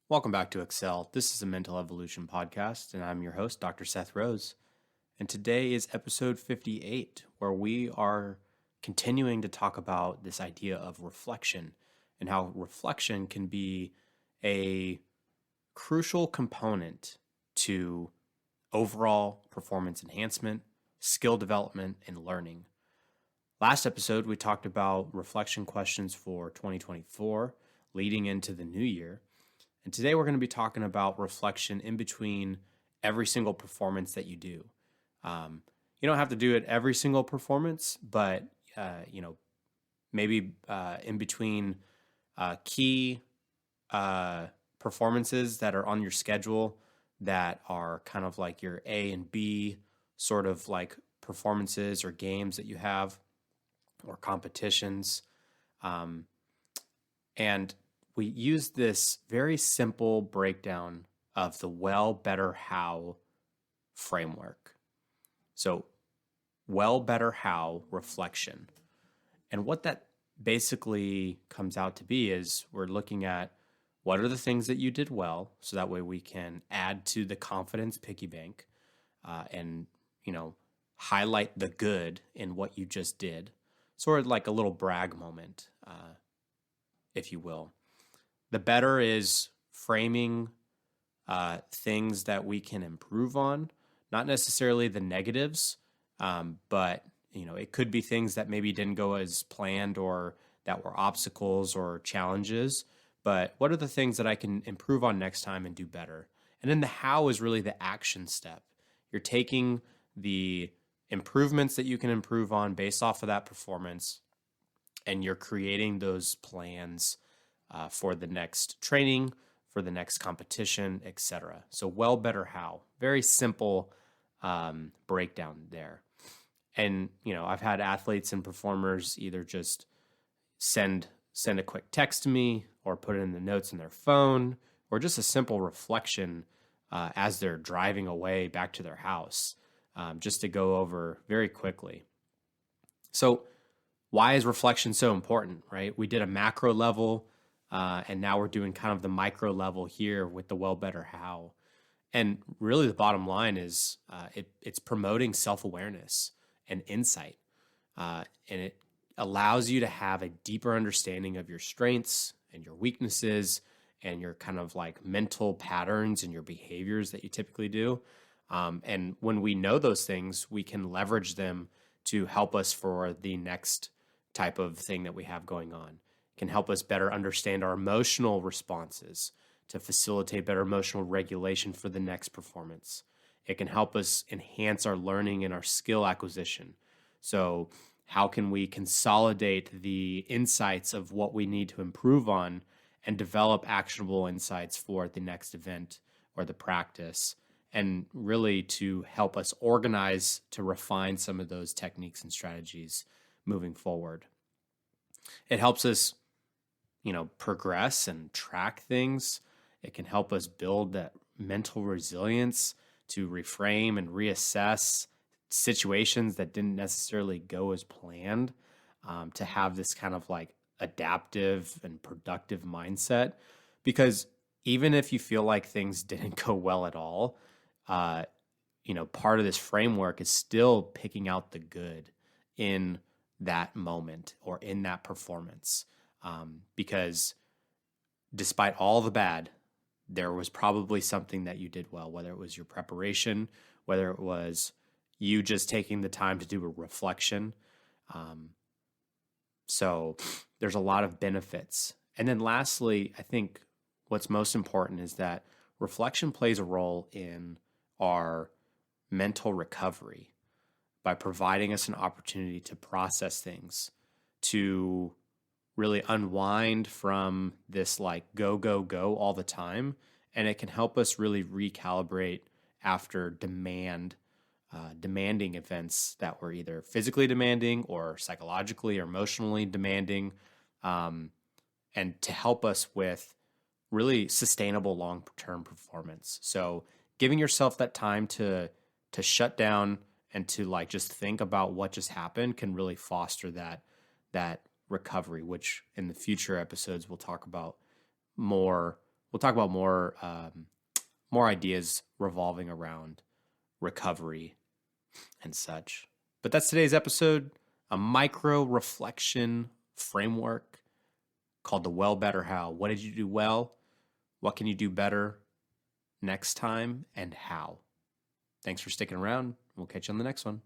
Welcome back to Excel. This is a Mental Evolution podcast, and I'm your host, Dr. Seth Rose. And today is episode 58, where we are continuing to talk about this idea of reflection and how reflection can be a crucial component to overall performance enhancement, skill development, and learning. Last episode, we talked about reflection questions for 2024 leading into the new year. And today we're going to be talking about reflection in between every single performance that you do. You don't have to do it every single performance, but maybe in between key performances that are on your schedule that are kind of like your A and B sort of like performances or games that you have or competitions. And we use this very simple breakdown of the well, better, how framework. So, well, better, how reflection. And what that basically comes out to be is we're looking at what are the things that you did well, so that way we can add to the confidence piggy bank and, highlight the good in what you just did. Sort of like a little brag moment, if you will. The better is framing things that we can improve on, not necessarily the negatives, but it could be things that maybe didn't go as planned or that were obstacles or challenges. But what are the things that I can improve on next time and do better? And then the how is really the action step. You're taking the improvements that you can improve on based off of that performance, and you're creating those plans for the next training, for the next competition, etc. So well, better, how. Very simple breakdown there. And I've had athletes and performers either just send a quick text to me or put it in the notes in their phone, or just a simple reflection as they're driving away back to their house, just to go over very quickly. So why is reflection so important, right? We did a macro level, and now we're doing kind of the micro level here with the well, better, how. And really the bottom line is it's promoting self-awareness and insight. And it allows you to have a deeper understanding of your strengths and your weaknesses and your kind of like mental patterns and your behaviors that you typically do. And when we know those things, we can leverage them to help us for the next type of thing that we have going on. It can help us better understand our emotional responses to facilitate better emotional regulation for the next performance. It can help us enhance our learning and our skill acquisition. So how can we consolidate the insights of what we need to improve on and develop actionable insights for the next event or the practice, and really to help us organize to refine some of those techniques and strategies moving forward. It helps us, progress and track things. It can help us build that mental resilience to reframe and reassess situations that didn't necessarily go as planned, to have this kind of like adaptive and productive mindset. Because even if you feel like things didn't go well at all, part of this framework is still picking out the good in that moment or in that performance. Because despite all the bad, there was probably something that you did well, whether it was your preparation, whether it was you just taking the time to do a reflection. So there's a lot of benefits. And then lastly, I think what's most important is that reflection plays a role in our mental recovery by providing us an opportunity to process things, to really unwind from this like go, go, go all the time. And it can help us really recalibrate after demanding events that were either physically demanding or psychologically or emotionally demanding, and to help us with really sustainable long-term performance. So giving yourself that time to shut down and to like just think about what just happened can really foster that recovery, which in the future episodes we'll talk about more we'll talk about more ideas revolving around recovery and such. But that's today's episode, a micro reflection framework called the Well Better How. What did you do well? What can you do better next time, and how? Thanks for sticking around. We'll catch you on the next one.